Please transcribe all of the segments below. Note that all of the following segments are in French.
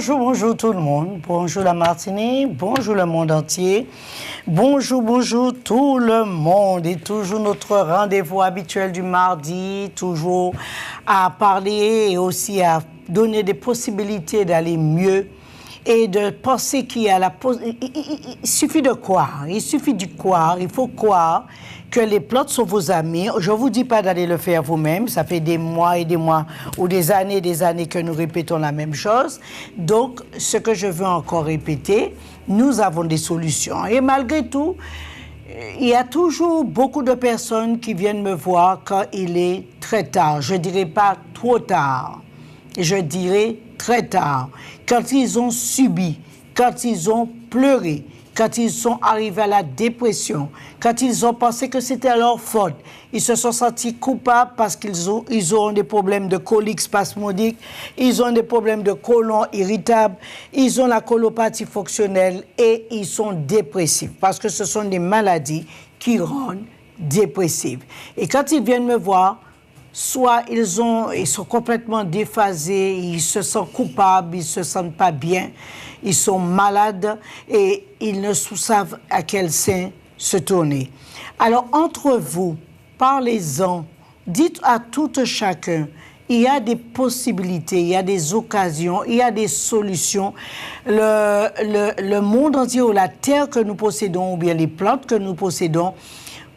bonjour tout le monde. Bonjour la Martinique, bonjour le monde entier. Bonjour tout le monde. Et toujours notre rendez-vous habituel du mardi, toujours à parler et aussi à donner des possibilités d'aller mieux et de penser qu'il y a il suffit de croire. Il suffit de croire, il faut croire que les plantes sont vos amis. Je ne vous dis pas d'aller le faire vous-même. Ça fait des mois et des mois ou des années que nous répétons la même chose. Donc, ce que je veux encore répéter, nous avons des solutions. Et malgré tout, il y a toujours beaucoup de personnes qui viennent me voir quand il est très tard. Je ne dirais pas trop tard. Je dirais très tard. Quand ils ont subi, quand ils ont pleuré, quand ils sont arrivés à la dépression, quand ils ont pensé que c'était leur faute, ils se sont sentis coupables parce qu'ils ont des problèmes de coliques spasmodiques, ils ont des problèmes de côlon irritable, ils ont la colopathie fonctionnelle et ils sont dépressifs parce que ce sont des maladies qui rendent dépressifs. Et quand ils viennent me voir, soit ils sont complètement déphasés, ils se sentent coupables, ils ne se sentent pas bien, ils sont malades et ils ne savent à quel sein se tourner. Alors, entre vous, parlez-en, dites à tout chacun, il y a des possibilités, il y a des occasions, il y a des solutions. Le monde entier ou la terre que nous possédons ou bien les plantes que nous possédons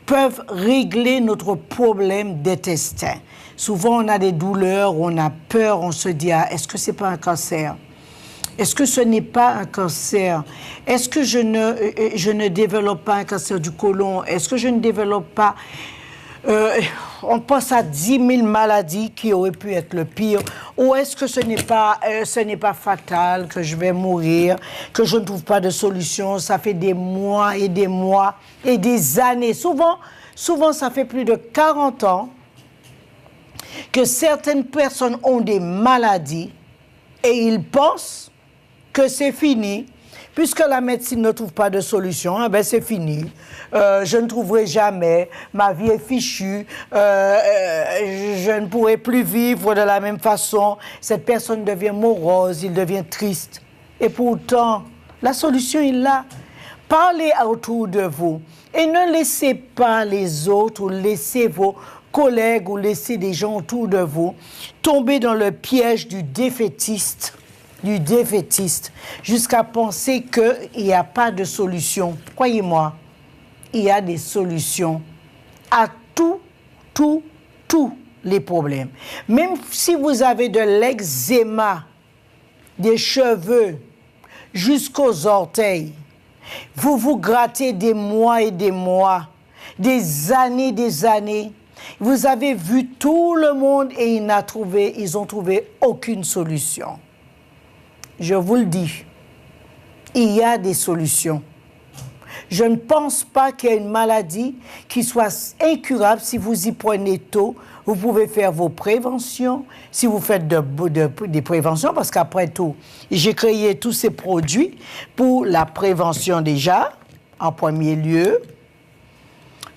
peuvent régler notre problème d'intestin. Souvent, on a des douleurs, on a peur, on se dit, ah, est-ce que ce n'est pas un cancer? Est-ce que ce n'est pas un cancer? Est-ce que je ne développe pas un cancer du côlon? Est-ce que je ne développe pas... on pense à 10 000 maladies qui auraient pu être le pire. Ou est-ce que ce n'est pas fatal, que je vais mourir, que je ne trouve pas de solution? Ça fait des mois et des années. Souvent, ça fait plus de 40 ans que certaines personnes ont des maladies et ils pensent que c'est fini. Puisque la médecine ne trouve pas de solution, eh ben c'est fini. Je ne trouverai jamais, ma vie est fichue, je ne pourrai plus vivre de la même façon. Cette personne devient morose, il devient triste. Et pourtant, la solution est là. Parlez autour de vous et ne laissez pas les autres ou laissez vos collègues ou laissez des gens autour de vous tomber dans le piège du défaitiste, jusqu'à penser qu'il n'y a pas de solution. Croyez-moi, il y a des solutions à tous les problèmes. Même si vous avez de l'eczéma, des cheveux jusqu'aux orteils, vous vous grattez des mois et des mois, des années, vous avez vu tout le monde et ils ont trouvé aucune solution. Je vous le dis, il y a des solutions. Je ne pense pas qu'il y ait une maladie qui soit incurable si vous y prenez tôt. Vous pouvez faire vos préventions, si vous faites des préventions, parce qu'après tout, j'ai créé tous ces produits pour la prévention déjà, en premier lieu,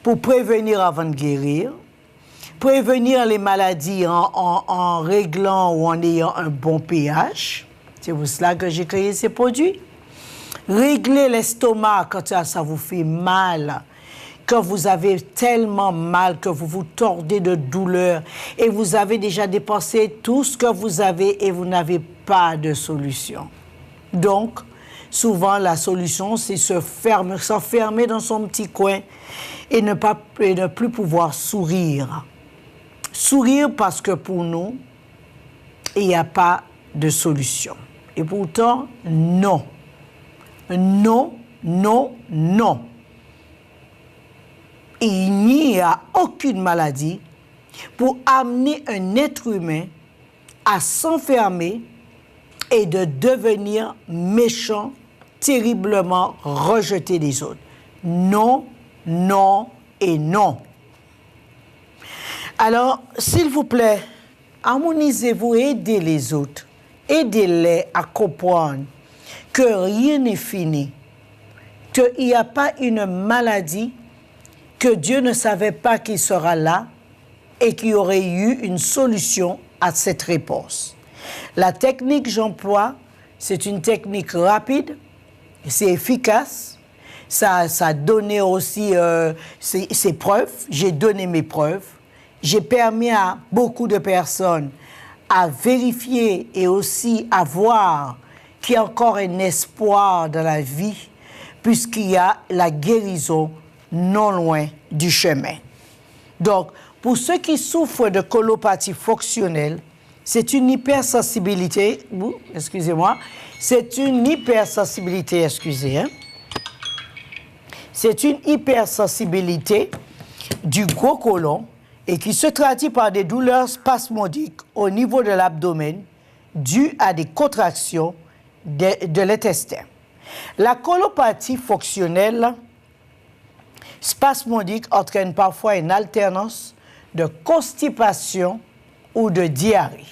pour prévenir avant de guérir, prévenir les maladies en réglant ou en ayant un bon pH. C'est pour cela que j'ai créé ces produits. Régler l'estomac quand ça vous fait mal, quand vous avez tellement mal que vous vous tordez de douleur et vous avez déjà dépensé tout ce que vous avez et vous n'avez pas de solution. Donc, souvent, la solution, c'est s'enfermer dans son petit coin et ne plus pouvoir sourire. Sourire parce que pour nous, il n'y a pas de solution. Et pourtant, non. Non. Il n'y a aucune maladie pour amener un être humain à s'enfermer et de devenir méchant, terriblement rejeté des autres. Non et non. Alors, s'il vous plaît, harmonisez-vous, aidez les autres. Aidez-les à comprendre que rien n'est fini, qu'il n'y a pas une maladie que Dieu ne savait pas qu'il sera là et qu'il y aurait eu une solution à cette réponse. La technique que j'emploie, c'est une technique rapide, c'est efficace. Ça a donné aussi ses preuves. J'ai donné mes preuves. J'ai permis à beaucoup de personnes à vérifier et aussi à voir qu'il y a encore un espoir dans la vie, puisqu'il y a la guérison non loin du chemin. Donc, pour ceux qui souffrent de colopathie fonctionnelle, c'est une hypersensibilité, excusez-moi, c'est une hypersensibilité, c'est une hypersensibilité du gros côlon et qui se traduit par des douleurs spasmodiques au niveau de l'abdomen dues à des contractions de l'intestin. La colopathie fonctionnelle spasmodique entraîne parfois une alternance de constipation ou de diarrhée.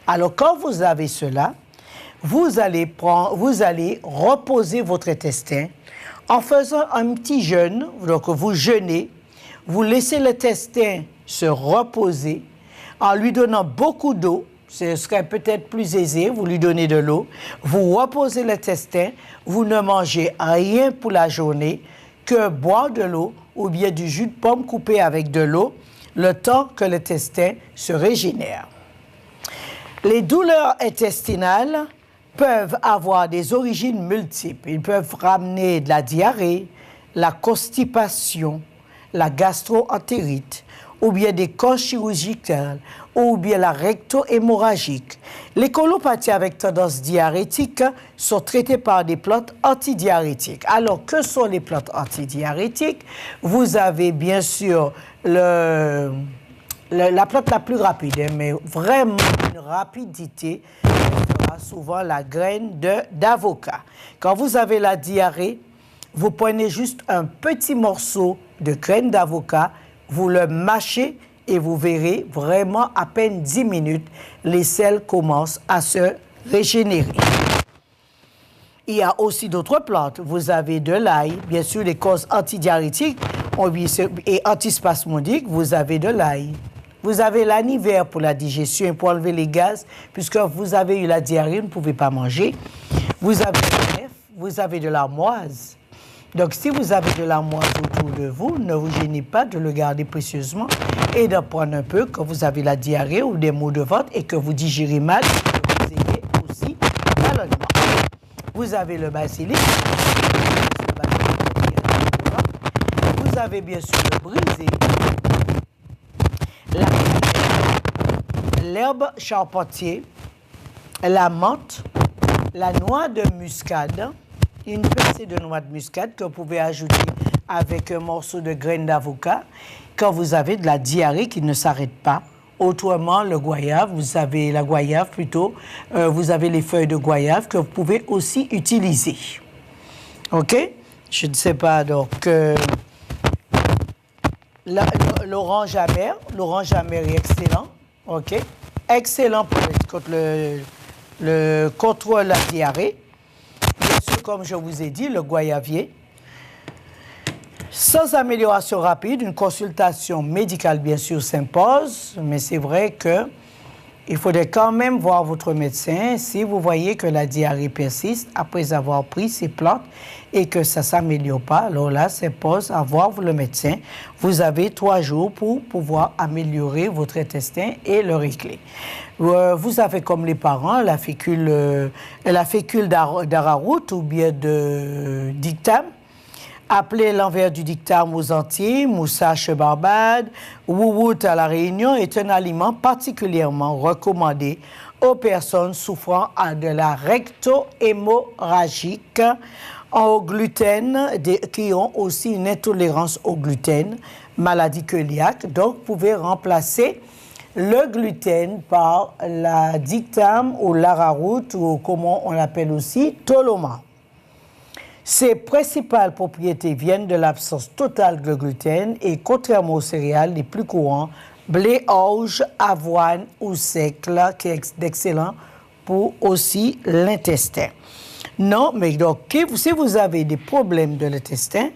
Alors, quand vous avez cela, vous allez reposer votre intestin en faisant un petit jeûne. Donc, vous jeûnez, vous laissez l'intestin se reposer en lui donnant beaucoup d'eau. Ce serait peut-être plus aisé, vous lui donnez de l'eau, vous reposez l'intestin, vous ne mangez rien pour la journée que boire de l'eau ou bien du jus de pomme coupé avec de l'eau, le temps que l'intestin se régénère. Les douleurs intestinales peuvent avoir des origines multiples. Ils peuvent ramener de la diarrhée, la constipation, la gastro-entérite, ou bien des causes chirurgicales, ou bien la recto-hémorragique. Les colopathies avec tendance diarrhétique sont traitées par des plantes antidiarrhétiques. Alors, que sont les plantes antidiarrhétiques? Vous avez bien sûr la plante la plus rapide, mais vraiment une rapidité, sera souvent la graine d'avocat. Quand vous avez la diarrhée, vous prenez juste un petit morceau de graine d'avocat, vous le mâchez et vous verrez vraiment à peine 10 minutes, les selles commencent à se régénérer. Il y a aussi d'autres plantes. Vous avez de l'ail, bien sûr les causes antidiarrhétiques et antispasmodiques, vous avez de l'ail. Vous avez l'aniver pour la digestion et pour enlever les gaz, puisque vous avez eu la diarrhée, vous ne pouvez pas manger. Vous avez le nef, vous avez de l'armoise. Donc, si vous avez de l'armoise autour de vous, ne vous gênez pas de le garder précieusement et d'en prendre un peu quand vous avez la diarrhée ou des maux de ventre et que vous digérez mal, que vous ayez aussi ballonnement. Vous avez le basilic. Vous avez bien sûr le brisé, l'herbe charpentier, la menthe, la noix de muscade, une pincée de noix de muscade que vous pouvez ajouter avec un morceau de graines d'avocat quand vous avez de la diarrhée qui ne s'arrête pas. Autrement, le goyave, vous avez la goyave plutôt, vous avez les feuilles de goyave que vous pouvez aussi utiliser. OK? Je ne sais pas, donc... l'orange amer est excellent, OK? Excellent contre le contrôle de la diarrhée. Bien sûr, comme je vous ai dit, le goyavier. Sans amélioration rapide, une consultation médicale, bien sûr, s'impose, mais c'est vrai qu'il faudrait quand même voir votre médecin si vous voyez que la diarrhée persiste après avoir pris ces plantes et que ça ne s'améliore pas. Alors là, s'impose à voir le médecin. Vous avez 3 jours pour pouvoir améliorer votre intestin et le régler. Vous avez comme les parents la fécule d'Ararout ou bien de dictame. Appelez l'envers du dictame aux Antilles, moussage Barbade, wouwout à la Réunion est un aliment particulièrement recommandé aux personnes souffrant de la recto-hémorragique au gluten, qui ont aussi une intolérance au gluten, maladie cœliaque. Donc, vous pouvez remplacer le gluten par la dictame ou l'ararout ou comment on l'appelle aussi, toloma. Ses principales propriétés viennent de l'absence totale de gluten et contrairement aux céréales les plus courants, blé, orge, avoine ou seigle, qui est excellent pour aussi l'intestin. Non, mais donc, si vous avez des problèmes de l'intestin,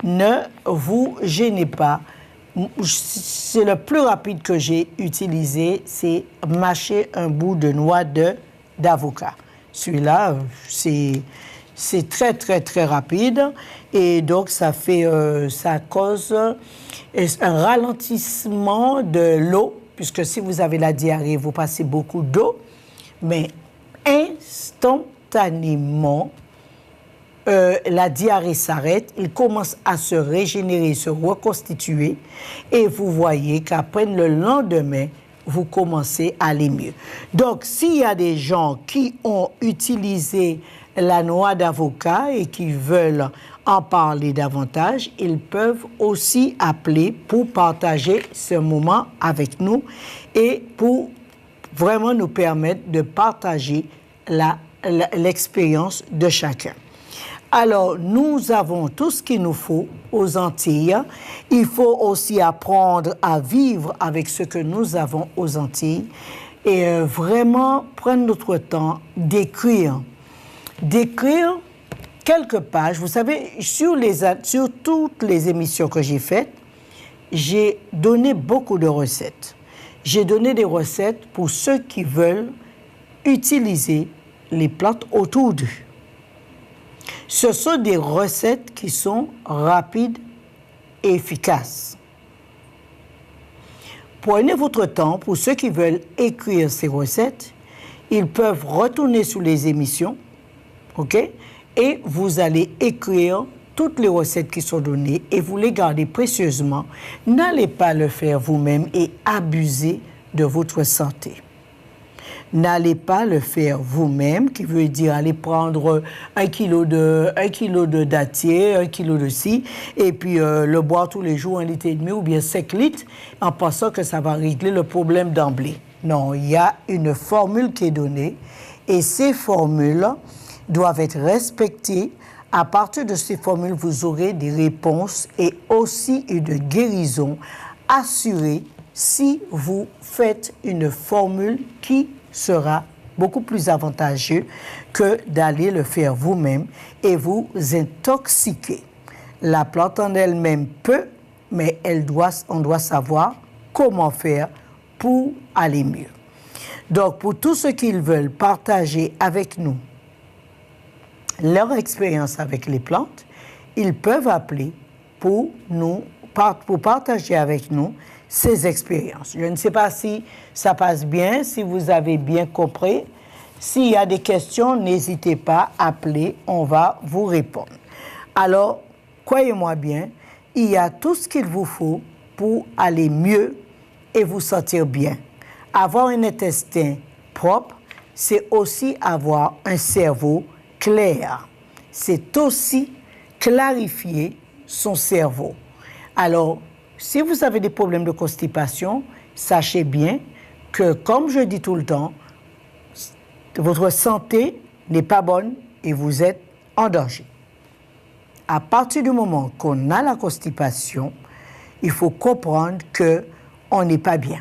ne vous gênez pas. C'est le plus rapide que j'ai utilisé, c'est mâcher un bout de noix d'avocat. Celui-là, c'est très, très, très rapide. Et donc, ça cause un ralentissement de l'eau, puisque si vous avez la diarrhée, vous passez beaucoup d'eau, mais instantanément, la diarrhée s'arrête, il commence à se régénérer, se reconstituer, et vous voyez qu'après le lendemain, vous commencez à aller mieux. Donc, s'il y a des gens qui ont utilisé la noix d'avocat et qui veulent en parler davantage, ils peuvent aussi appeler pour partager ce moment avec nous et pour vraiment nous permettre de partager l'expérience de chacun. Alors, nous avons tout ce qu'il nous faut aux Antilles. Il faut aussi apprendre à vivre avec ce que nous avons aux Antilles et vraiment prendre notre temps d'écrire. D'écrire quelques pages. Vous savez, sur toutes les émissions que j'ai faites, j'ai donné beaucoup de recettes. J'ai donné des recettes pour ceux qui veulent utiliser les plantes autour d'eux. Ce sont des recettes qui sont rapides et efficaces. Prenez votre temps. Pour ceux qui veulent écrire ces recettes, ils peuvent retourner sur les émissions, OK? Et vous allez écrire toutes les recettes qui sont données et vous les gardez précieusement. N'allez pas le faire vous-même et abuser de votre santé. N'allez pas le faire vous-même, qui veut dire aller prendre 1 kilo de dattier, 1 kilo de ci, et puis le boire tous les jours 1,5 litre ou bien 5 litres, en pensant que ça va régler le problème d'emblée. Non, il y a une formule qui est donnée, et ces formules doivent être respectées. À partir de ces formules, vous aurez des réponses et aussi une guérison assurée si vous faites une formule qui sera beaucoup plus avantageux que d'aller le faire vous-même et vous intoxiquer. La plante en elle-même peut, mais on doit savoir comment faire pour aller mieux. Donc, pour tous ceux qui veulent partager avec nous leur expérience avec les plantes, ils peuvent appeler pour partager avec nous ces expériences. Je ne sais pas si ça passe bien, si vous avez bien compris. S'il y a des questions, n'hésitez pas à appeler, on va vous répondre. Alors, croyez-moi bien, il y a tout ce qu'il vous faut pour aller mieux et vous sentir bien. Avoir un intestin propre, c'est aussi avoir un cerveau clair. C'est aussi clarifier son cerveau. Alors, si vous avez des problèmes de constipation, sachez bien que, comme je dis tout le temps, votre santé n'est pas bonne et vous êtes en danger. À partir du moment qu'on a la constipation, il faut comprendre qu'on n'est pas bien.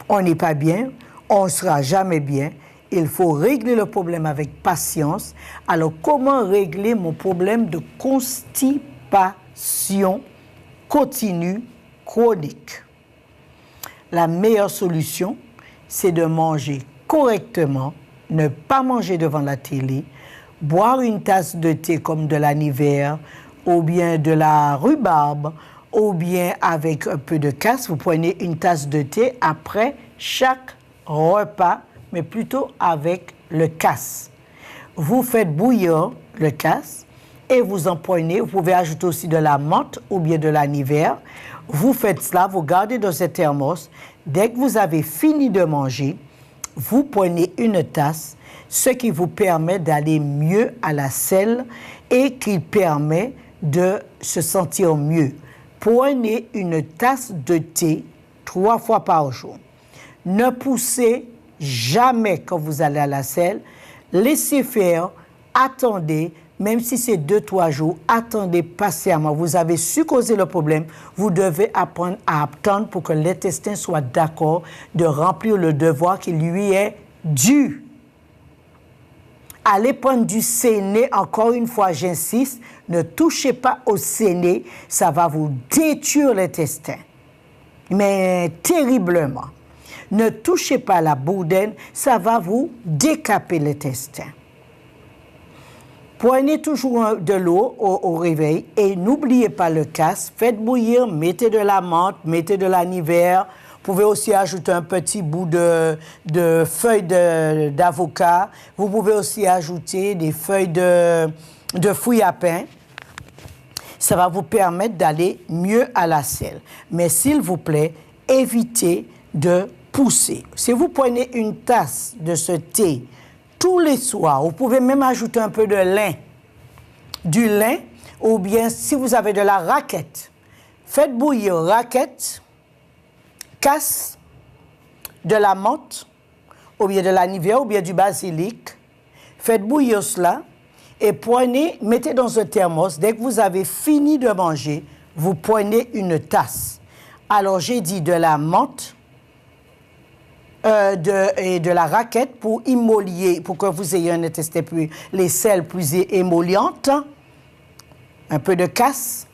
On n'est pas bien, on ne sera jamais bien. Il faut régler le problème avec patience. Alors, comment régler mon problème de constipation continue, chronique? La meilleure solution, c'est de manger correctement, ne pas manger devant la télé, boire une tasse de thé comme de l'aniver, ou bien de la rhubarbe, ou bien avec un peu de cassis. Vous prenez une tasse de thé après chaque repas, mais plutôt avec le cassis. Vous faites bouillir le cassis et vous en prenez. Vous pouvez ajouter aussi de la menthe ou bien de l'aniver. Vous faites cela, vous gardez dans ce thermos. Dès que vous avez fini de manger, vous prenez une tasse, ce qui vous permet d'aller mieux à la selle et qui permet de se sentir mieux. Prenez une tasse de thé 3 fois par jour. Ne poussez jamais quand vous allez à la selle. Laissez faire, attendez, même si c'est 2-3 jours, attendez patiemment. Vous avez su causer le problème, vous devez apprendre à attendre pour que l'intestin soit d'accord de remplir le devoir qui lui est dû. Allez prendre du séné, encore une fois, j'insiste, ne touchez pas au séné, ça va vous détruire l'intestin, mais terriblement. Ne touchez pas la bourdaine, ça va vous décaper l'intestin. Prenez toujours de l'eau au réveil et n'oubliez pas le casse. Faites bouillir, mettez de la menthe, mettez de l'aniver. Vous pouvez aussi ajouter un petit bout de feuilles d'avocat. Vous pouvez aussi ajouter des feuilles de fouille à pain. Ça va vous permettre d'aller mieux à la selle. Mais s'il vous plaît, évitez de pousser. Si vous prenez une tasse de ce thé tous les soirs, vous pouvez même ajouter un peu de lin. Du lin, ou bien si vous avez de la raquette, faites bouillir raquette, casse, de la menthe, ou bien de l'aniver, ou bien du basilic. Faites bouillir cela et prenez, mettez dans un thermos. Dès que vous avez fini de manger, vous prenez une tasse. Alors, j'ai dit de la menthe et de la raquette pour émolier, pour que vous ayez un intestin plus, les selles plus émollientes. Un peu de casse.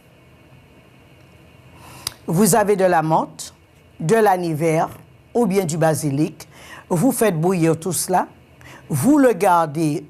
Vous avez de la menthe, de l'aniver ou bien du basilic. Vous faites bouillir tout cela. Vous le gardez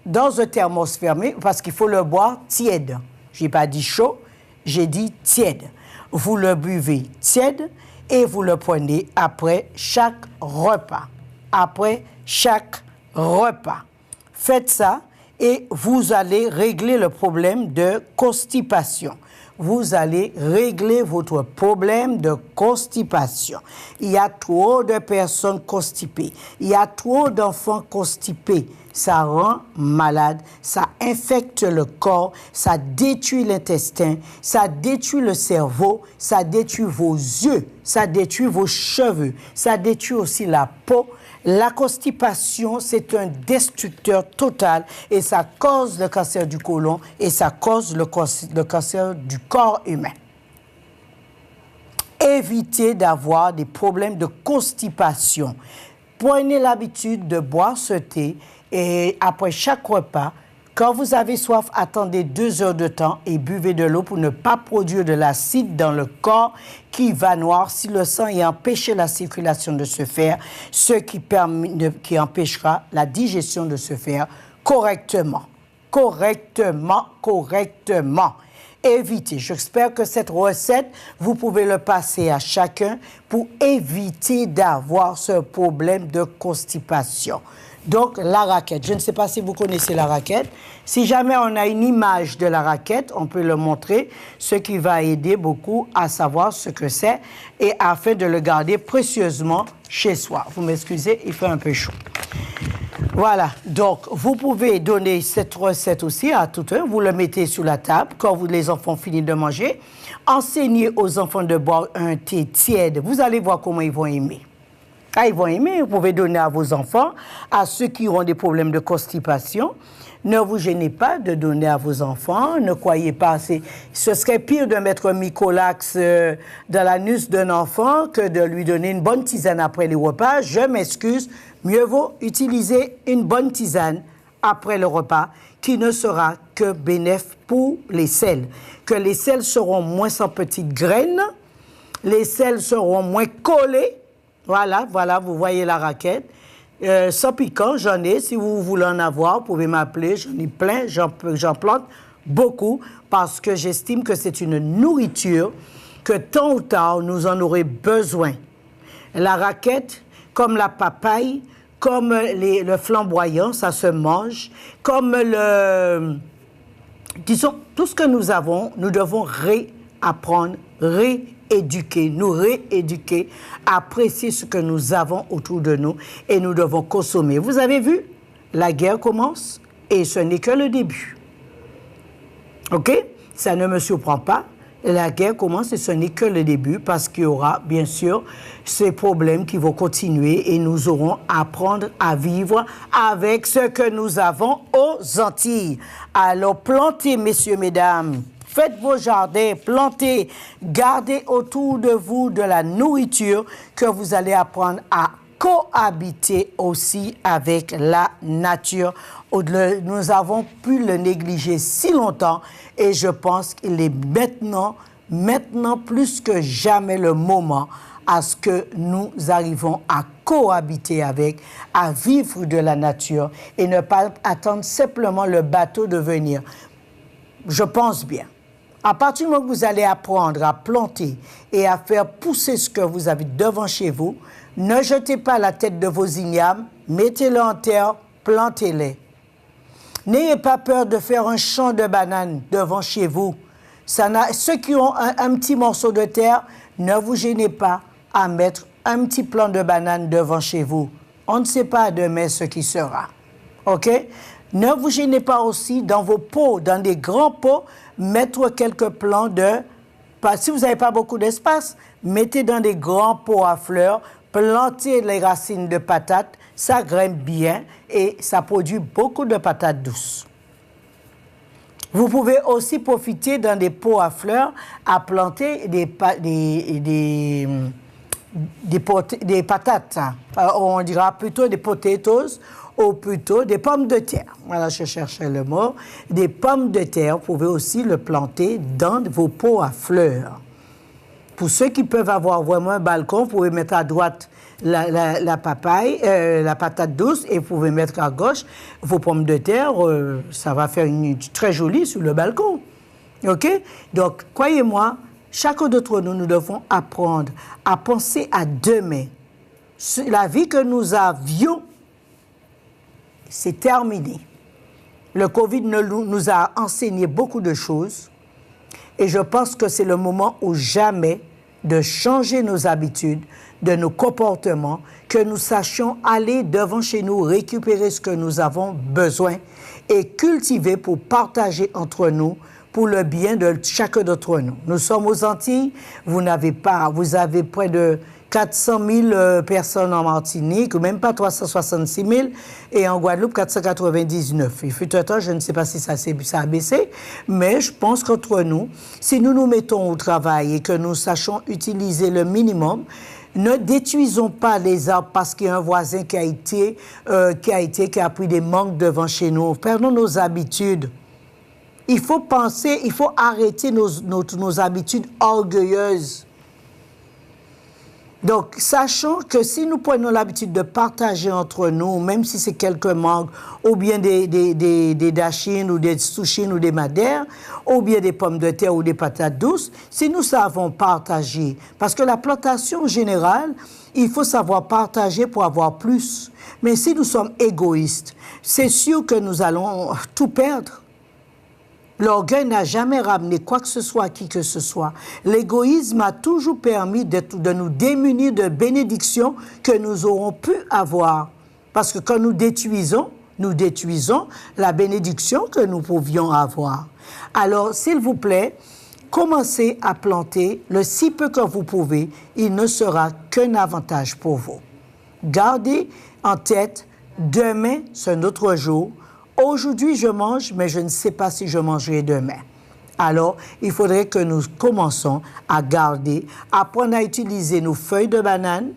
dans un thermos fermé parce qu'il faut le boire tiède. Je n'ai pas dit chaud, j'ai dit tiède. Vous le buvez tiède et vous le prenez après chaque repas. Après chaque repas. Faites ça et vous allez régler le problème de constipation. Vous allez régler votre problème de constipation. Il y a trop de personnes constipées. Il y a trop d'enfants constipés. Ça rend malade, ça infecte le corps, ça détruit l'intestin, ça détruit le cerveau, ça détruit vos yeux, ça détruit vos cheveux, ça détruit aussi la peau. La constipation, c'est un destructeur total et ça cause le cancer du côlon et ça cause le cancer du corps humain. Évitez d'avoir des problèmes de constipation. Prenez l'habitude de boire ce thé et après chaque repas, quand vous avez soif, attendez 2 heures de temps et buvez de l'eau pour ne pas produire de l'acide dans le corps qui va noircir le sang et empêcher la circulation de se faire, ce qui empêchera la digestion de se faire correctement. Correctement. Évitez. J'espère que cette recette, vous pouvez le passer à chacun pour éviter d'avoir ce problème de constipation. Donc, la raquette. Je ne sais pas si vous connaissez la raquette. Si jamais on a une image de la raquette, on peut le montrer, ce qui va aider beaucoup à savoir ce que c'est et afin de le garder précieusement chez soi. Vous m'excusez, il fait un peu chaud. Voilà, donc vous pouvez donner cette recette aussi à tout un. Vous le mettez sur la table quand les enfants finissent de manger. Enseignez aux enfants de boire un thé tiède. Vous allez voir comment ils vont aimer. Ah, ils vont aimer, vous pouvez donner à vos enfants, à ceux qui ont des problèmes de constipation. Ne vous gênez pas de donner à vos enfants, ne croyez pas, ce serait pire de mettre un Mycolax dans l'anus d'un enfant que de lui donner une bonne tisane après les repas. Je m'excuse, mieux vaut utiliser une bonne tisane après le repas qui ne sera que bénéfique pour les selles. Que les selles seront moins sans petites graines, les selles seront moins collées. Voilà, vous voyez la raquette. Sans piquant, j'en ai. Si vous voulez en avoir, vous pouvez m'appeler. J'en ai plein, j'en plante beaucoup parce que j'estime que c'est une nourriture que tôt ou tard, nous en aurons besoin. La raquette, comme la papaye, comme le flamboyant, ça se mange. Comme disons, tout ce que nous avons, nous devons réapprendre, nous rééduquer, apprécier ce que nous avons autour de nous et nous devons consommer. Vous avez vu, la guerre commence et ce n'est que le début. OK? Ça ne me surprend pas. La guerre commence et ce n'est que le début parce qu'il y aura bien sûr ces problèmes qui vont continuer et nous aurons à apprendre à vivre avec ce que nous avons aux Antilles. Alors plantez, messieurs, mesdames. Faites vos jardins, plantez, gardez autour de vous de la nourriture que vous allez apprendre à cohabiter aussi avec la nature. Nous avons pu le négliger si longtemps et je pense qu'il est maintenant maintenant plus que jamais le moment à ce que nous arrivons à cohabiter avec, à vivre de la nature et ne pas attendre simplement le bateau de venir. Je pense bien. À partir du moment que vous allez apprendre à planter et à faire pousser ce que vous avez devant chez vous, ne jetez pas la tête de vos ignames, mettez-le en terre, plantez-les. N'ayez pas peur de faire un champ de bananes devant chez vous. Ceux qui ont un petit morceau de terre, ne vous gênez pas à mettre un petit plant de banane devant chez vous. On ne sait pas demain ce qui sera. OK? Ne vous gênez pas aussi dans vos pots, dans des grands pots, mettre quelques plants de... Si vous n'avez pas beaucoup d'espace, mettez dans des grands pots à fleurs, plantez les racines de patates, ça grimpe bien et ça produit beaucoup de patates douces. Vous pouvez aussi profiter dans des pots à fleurs à planter des patates, on dira plutôt des potatoes ou plutôt des pommes de terre. Voilà, je cherchais le mot. Des pommes de terre, vous pouvez aussi le planter dans vos pots à fleurs. Pour ceux qui peuvent avoir vraiment un balcon, vous pouvez mettre à droite la papaye, la patate douce, et vous pouvez mettre à gauche vos pommes de terre. Ça va faire une très jolie sur le balcon. OK? Donc, croyez-moi, chacun d'entre nous, nous devons apprendre à penser à demain. La vie que nous avions, c'est terminé. Le Covid nous a enseigné beaucoup de choses et je pense que c'est le moment ou jamais de changer nos habitudes, de nos comportements, que nous sachions aller devant chez nous, récupérer ce que nous avons besoin et cultiver pour partager entre nous pour le bien de chacun d'entre nous. Nous sommes aux Antilles, vous avez près de 400 000 personnes en Martinique, ou même pas 366 000, et en Guadeloupe, 499. Il fut un temps, je ne sais pas si ça a baissé, mais je pense qu'entre nous, si nous nous mettons au travail et que nous sachons utiliser le minimum, ne détruisons pas les arbres parce qu'il y a un voisin qui a pris des mangues devant chez nous. Perdons nos habitudes. Il faut arrêter nos habitudes orgueilleuses. Donc, sachons que si nous prenons l'habitude de partager entre nous, même si c'est quelques mangues, ou bien des dachines, ou des souchines, ou des madères, ou bien des pommes de terre, ou des patates douces, si nous savons partager, parce que la plantation générale, il faut savoir partager pour avoir plus. Mais si nous sommes égoïstes, c'est sûr que nous allons tout perdre. L'orgueil n'a jamais ramené quoi que ce soit à qui que ce soit. L'égoïsme a toujours permis de nous démunir de bénédictions que nous aurons pu avoir. Parce que quand nous détruisons la bénédiction que nous pouvions avoir. Alors, s'il vous plaît, commencez à planter le si peu que vous pouvez. Il ne sera qu'un avantage pour vous. Gardez en tête, demain, c'est un autre jour. Aujourd'hui, je mange, mais je ne sais pas si je mangerai demain. Alors, il faudrait que nous commençons à garder, apprendre à utiliser nos feuilles de banane,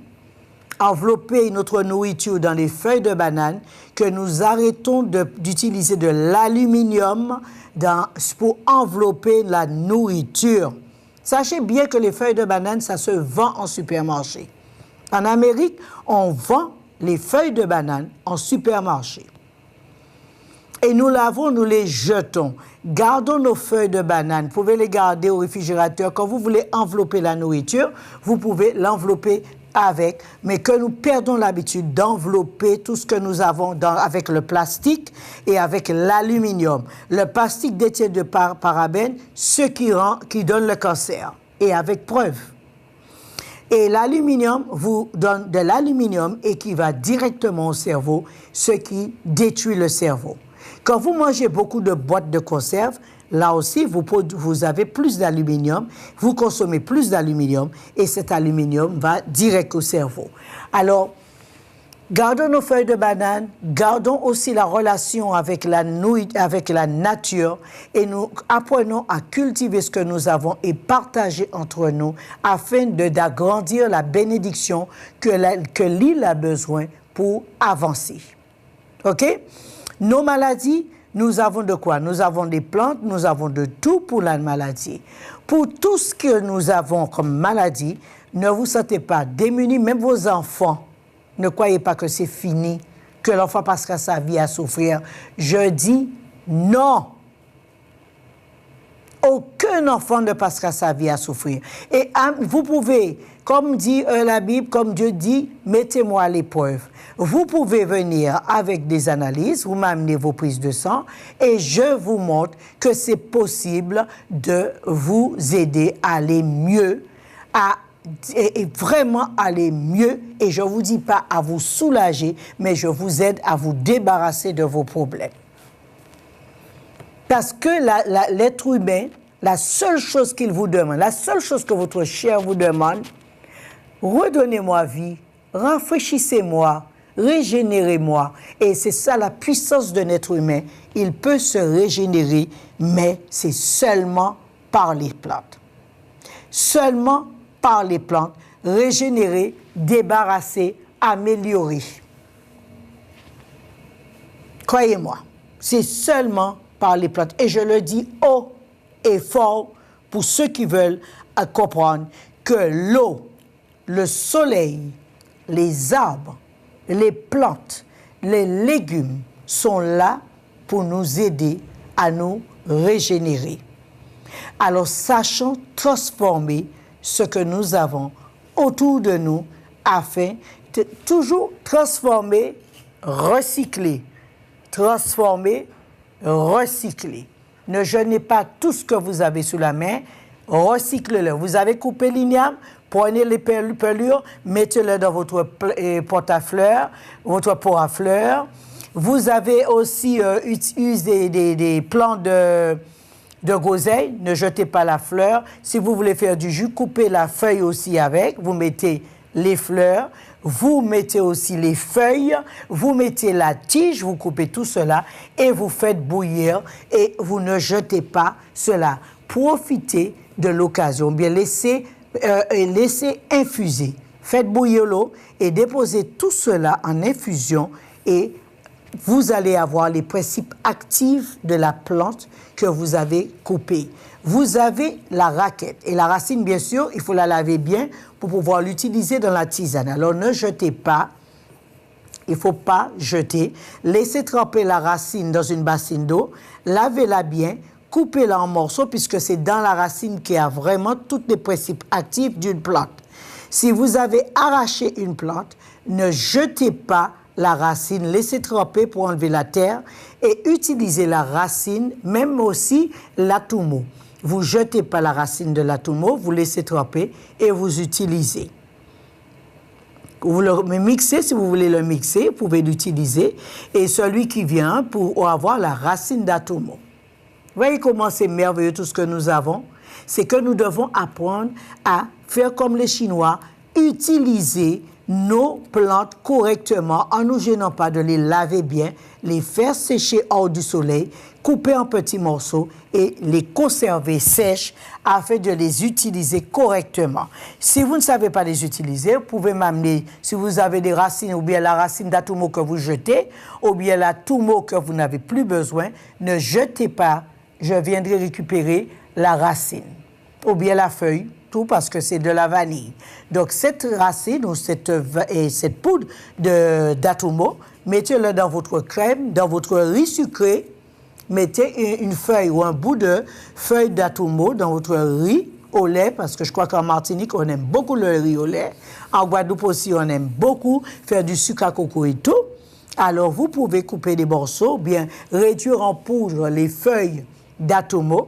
envelopper notre nourriture dans les feuilles de banane, que nous arrêtons d'utiliser de l'aluminium pour envelopper la nourriture. Sachez bien que les feuilles de banane, ça se vend en supermarché. En Amérique, on vend les feuilles de banane en supermarché. Et nous lavons, nous les jetons. Gardons nos feuilles de banane. Vous pouvez les garder au réfrigérateur. Quand vous voulez envelopper la nourriture, vous pouvez l'envelopper avec. Mais que nous perdons l'habitude d'envelopper tout ce que nous avons avec le plastique et avec l'aluminium. Le plastique détient de parabènes, ce qui donne le cancer. Et avec preuve. Et l'aluminium vous donne de l'aluminium et qui va directement au cerveau, ce qui détruit le cerveau. Quand vous mangez beaucoup de boîtes de conserve, là aussi, vous avez plus d'aluminium, vous consommez plus d'aluminium et cet aluminium va direct au cerveau. Alors, gardons nos feuilles de banane, gardons aussi la relation avec la nature et nous apprenons à cultiver ce que nous avons et partager entre nous afin d'agrandir la bénédiction que l'île a besoin pour avancer. OK? Nos maladies nous avons de quoi? Nous avons des plantes, nous avons de tout pour la maladie. Pour tout ce que nous avons comme maladie, ne vous sentez pas démunis, même vos enfants. Ne croyez pas que c'est fini, que l'enfant passera sa vie à souffrir. Je dis non. Aucun enfant ne passera sa vie à souffrir. Et vous pouvez, comme dit la Bible, comme Dieu dit, mettez-moi à l'épreuve. Vous pouvez venir avec des analyses, vous m'amenez vos prises de sang et je vous montre que c'est possible de vous aider à aller mieux, et vraiment aller mieux. Et je ne vous dis pas à vous soulager, mais je vous aide à vous débarrasser de vos problèmes. Parce que l'être humain, la seule chose qu'il vous demande, la seule chose que votre chair vous demande, redonnez-moi vie, rafraîchissez-moi, régénérez-moi. Et c'est ça la puissance d'un être humain. Il peut se régénérer, mais c'est seulement par les plantes. Seulement par les plantes, régénérer, débarrasser, améliorer. Croyez-moi, c'est seulement par les plantes. Et je le dis haut et fort pour ceux qui veulent comprendre que l'eau, le soleil, les arbres, les plantes, les légumes sont là pour nous aider à nous régénérer. Alors sachons transformer ce que nous avons autour de nous afin de toujours transformer, recycler. Transformer, recycler. Ne jeûnez pas tout ce que vous avez sous la main, recyclez-le. Vous avez coupé l'igname, prenez les pelures, mettez-le dans votre pot à fleurs, votre pot à fleurs. Vous avez aussi utilisé des plants de groseille, ne jetez pas la fleur. Si vous voulez faire du jus, coupez la feuille aussi avec. Vous mettez les fleurs, vous mettez aussi les feuilles, vous mettez la tige, vous coupez tout cela et vous faites bouillir et vous ne jetez pas cela. Profitez de l'occasion, bien laissez infuser. Faites bouillir l'eau et déposez tout cela en infusion et vous allez avoir les principes actifs de la plante que vous avez coupée. Vous avez la raquette et la racine, bien sûr, il faut la laver bien pour pouvoir l'utiliser dans la tisane. Alors ne jetez pas, il ne faut pas jeter. Laissez tremper la racine dans une bassine d'eau, lavez-la bien, coupez-la en morceaux puisque c'est dans la racine qu'il y a vraiment tous les principes actifs d'une plante. Si vous avez arraché une plante, ne jetez pas la racine, laissez tremper pour enlever la terre et utilisez la racine, même aussi l'atumo. Vous ne jetez pas la racine de l'atumo, vous laissez tremper et vous utilisez. Vous le mixez, si vous voulez le mixer, vous pouvez l'utiliser. Et celui qui vient pour avoir la racine d'atumo. Vous voyez comment c'est merveilleux tout ce que nous avons? C'est que nous devons apprendre à faire comme les Chinois, utiliser nos plantes correctement en ne nous gênant pas de les laver bien, les faire sécher hors du soleil, couper en petits morceaux et les conserver sèches afin de les utiliser correctement. Si vous ne savez pas les utiliser, vous pouvez m'amener, si vous avez des racines ou bien la racine d'atumo que vous jetez ou bien l'atumo que vous n'avez plus besoin, ne jetez pas, je viendrai récupérer la racine ou bien la feuille, tout parce que c'est de la vanille. Donc cette racine ou cette poudre d'atumo, mettez-le dans votre crème, dans votre riz sucré, mettez une feuille ou un bout de feuille d'atumo dans votre riz au lait, parce que je crois qu'en Martinique, on aime beaucoup le riz au lait. En Guadeloupe aussi, on aime beaucoup faire du sucre à coco et tout. Alors, vous pouvez couper des morceaux, bien réduire en poudre les feuilles d'atumo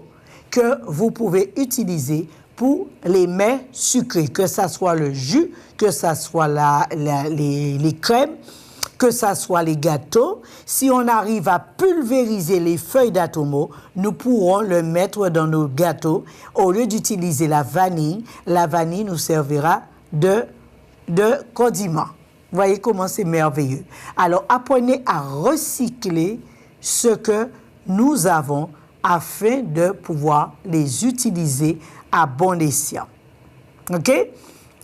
que vous pouvez utiliser pour les mets sucrés, que ça soit le jus, que ça soit les crèmes, que ça soit les gâteaux. Si on arrive à pulvériser les feuilles d'atumo, nous pourrons le mettre dans nos gâteaux. Au lieu d'utiliser la vanille nous servira de condiment. Vous voyez comment c'est merveilleux. Alors, apprenez à recycler ce que nous avons afin de pouvoir les utiliser à bon escient. OK?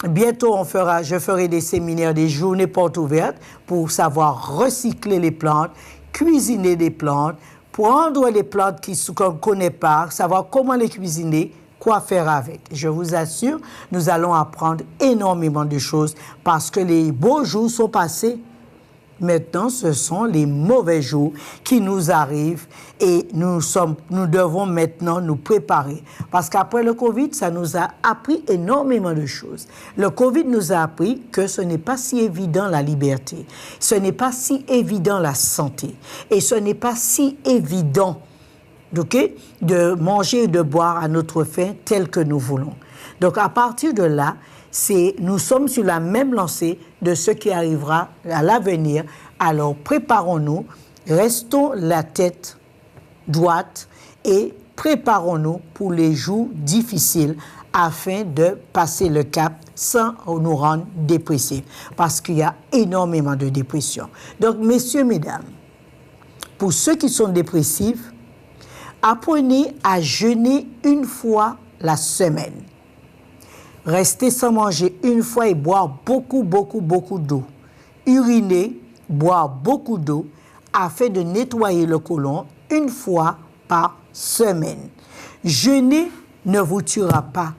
Bientôt, je ferai des séminaires, des journées portes ouvertes pour savoir recycler les plantes, cuisiner des plantes, prendre les plantes qu'on ne connaît pas, savoir comment les cuisiner, quoi faire avec. Je vous assure, nous allons apprendre énormément de choses parce que les beaux jours sont passés. Maintenant, ce sont les mauvais jours qui nous arrivent et nous devons maintenant nous préparer. Parce qu'après le Covid, ça nous a appris énormément de choses. Le Covid nous a appris que ce n'est pas si évident la liberté, ce n'est pas si évident la santé et ce n'est pas si évident de manger et de boire à notre faim tel que nous voulons. Donc, à partir de là, nous sommes sur la même lancée de ce qui arrivera à l'avenir. Alors, préparons-nous, restons la tête droite et préparons-nous pour les jours difficiles afin de passer le cap sans nous rendre dépressifs. Parce qu'il y a énormément de dépression. Donc, messieurs, mesdames, pour ceux qui sont dépressifs, apprenez à jeûner une fois la semaine. Rester sans manger une fois et boire beaucoup d'eau. Uriner, boire beaucoup d'eau afin de nettoyer le côlon une fois par semaine. Jeûner ne vous tuera pas.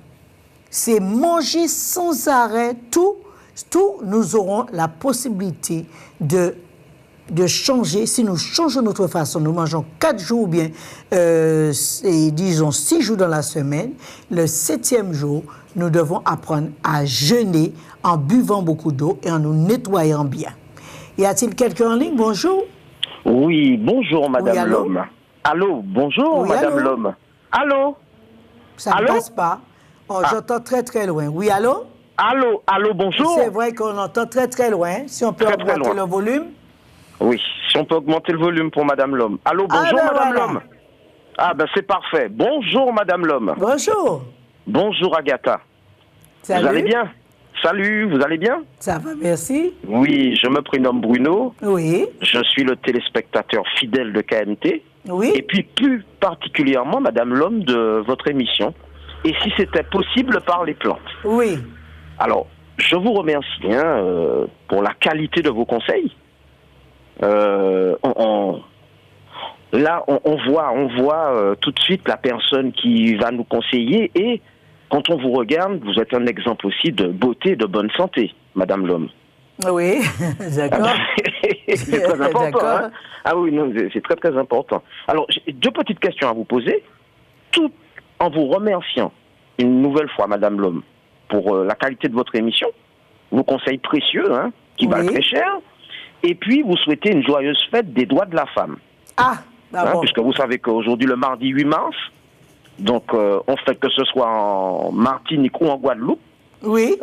C'est manger sans arrêt tout. Nous aurons la possibilité de changer. Si nous changeons notre façon, nous mangeons 4 jours ou bien, disons 6 jours dans la semaine, le 7e jour, nous devons apprendre à jeûner en buvant beaucoup d'eau et en nous nettoyant bien. Y a-t-il quelqu'un en ligne? Bonjour. Oui, bonjour, Madame oui, Lhomme. Allô, bonjour, oui, Madame allô? Lhomme. Allô? Ça ne passe pas. Oh, j'entends très loin. Oui, allô? Allô, bonjour. C'est vrai qu'on entend très loin. Si on peut augmenter le volume. Oui, si on peut augmenter le volume pour Madame Lhomme. Allô, bonjour, Madame Lhomme. Ah, ben c'est parfait. Bonjour, Madame Lhomme. Bonjour. Bonjour, Agatha. Salut. Vous allez bien? Salut, vous allez bien? Ça va, merci. Oui, je me prénomme Bruno. Oui. Je suis le téléspectateur fidèle de KMT. Oui. Et puis plus particulièrement, Madame Lhomme, de votre émission. Et si c'était possible, par les plantes. Oui. Alors, je vous remercie pour la qualité de vos conseils. Là, on voit tout de suite la personne qui va nous conseiller et quand on vous regarde, vous êtes un exemple aussi de beauté et de bonne santé, Madame Lhomme. Oui, d'accord. C'est très important. Hein? Ah oui, non, c'est très important. Alors, j'ai 2 petites questions à vous poser, tout en vous remerciant une nouvelle fois, Madame Lhomme, pour la qualité de votre émission, vos conseils précieux, qui valent très cher. Et puis, vous souhaitez une joyeuse fête des droits de la femme. Ah, d'accord. Puisque vous savez qu'aujourd'hui, le mardi 8 mars, donc on fait que ce soit en Martinique ou en Guadeloupe. Oui.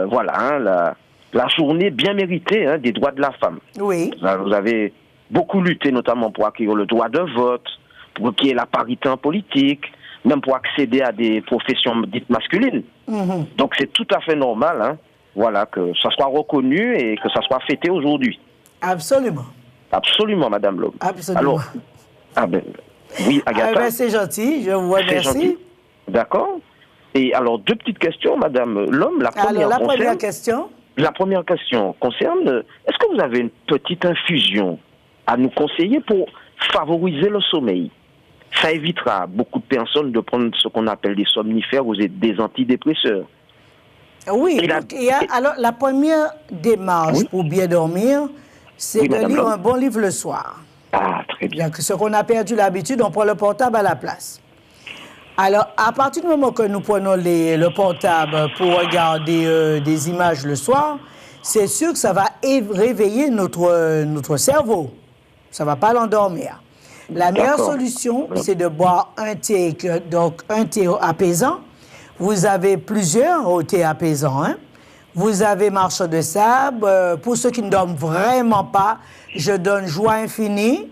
Voilà, la journée bien méritée des droits de la femme. Oui. Vous avez beaucoup lutté, notamment pour acquérir le droit de vote, pour qu'il y ait la parité en politique, même pour accéder à des professions dites masculines. Donc c'est tout à fait normal, voilà, que ça soit reconnu et que ça soit fêté aujourd'hui. Absolument. Absolument, Madame Lhomme. Absolument. Alors, oui, Agatha. C'est gentil, je vous remercie. D'accord. Et alors, 2 petites questions, Madame Lhomme. La première question concerne, est-ce que vous avez une petite infusion à nous conseiller pour favoriser le sommeil? Ça évitera beaucoup de personnes de prendre ce qu'on appelle des somnifères ou des antidépresseurs. Oui, alors la première démarche pour bien dormir, c'est de lire un bon livre le soir. Ah, très bien. Ce qu'on a perdu l'habitude, on prend le portable à la place. Alors, à partir du moment que nous prenons le portable pour regarder des images le soir, c'est sûr que ça va réveiller notre cerveau. Ça ne va pas l'endormir. La meilleure solution, c'est de boire un thé apaisant. Vous avez plusieurs thés apaisants. Vous avez marche de sable. Pour ceux qui ne dorment vraiment pas, je donne joie infinie.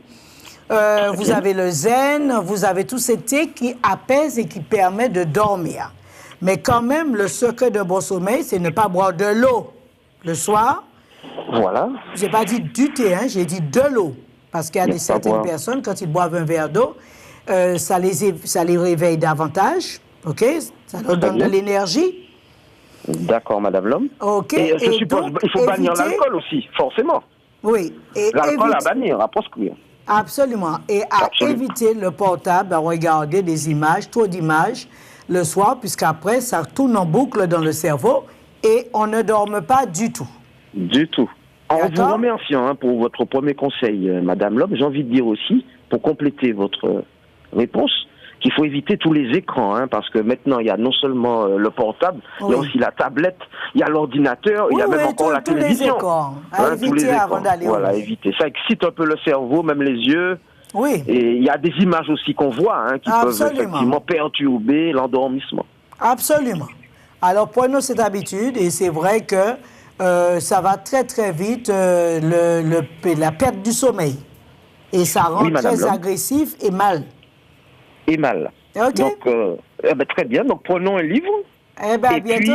Vous avez le zen. Vous avez tous ces thés qui apaisent et qui permettent de dormir. Mais quand même, le secret de bon sommeil, c'est ne pas boire de l'eau le soir. Voilà. Je n'ai pas dit du thé, j'ai dit de l'eau. Parce qu'il y a certaines personnes, quand ils boivent un verre d'eau, ça les réveille davantage. OK? Ça leur donne de l'énergie. D'accord, Madame Lhomme. OK. Et je suppose qu'il faut bannir l'alcool aussi, forcément. Oui. L'alcool à bannir, à proscrire. Absolument. Et à éviter le portable, à regarder des images, trop d'images, le soir, puisqu'après, ça tourne en boucle dans le cerveau et on ne dorme pas du tout. Du tout. En vous remerciant pour votre premier conseil, Madame Lhomme, j'ai envie de dire aussi, pour compléter votre réponse, qu'il faut éviter tous les écrans, parce que maintenant, il y a non seulement le portable, il y a aussi la tablette, il y a l'ordinateur, il y a même encore la télévision. Tous les écrans. Avant d'aller voilà, éviter. Ça excite un peu le cerveau, même les yeux. Oui. Et il y a des images aussi qu'on voit qui peuvent effectivement perturber l'endormissement. Absolument. Alors, prenons cette habitude, et c'est vrai que ça va très, très vite, la perte du sommeil. Et ça rend très agressif et mal. Et mal. Okay. Donc, très bien. Donc, prenons un livre. Et puis,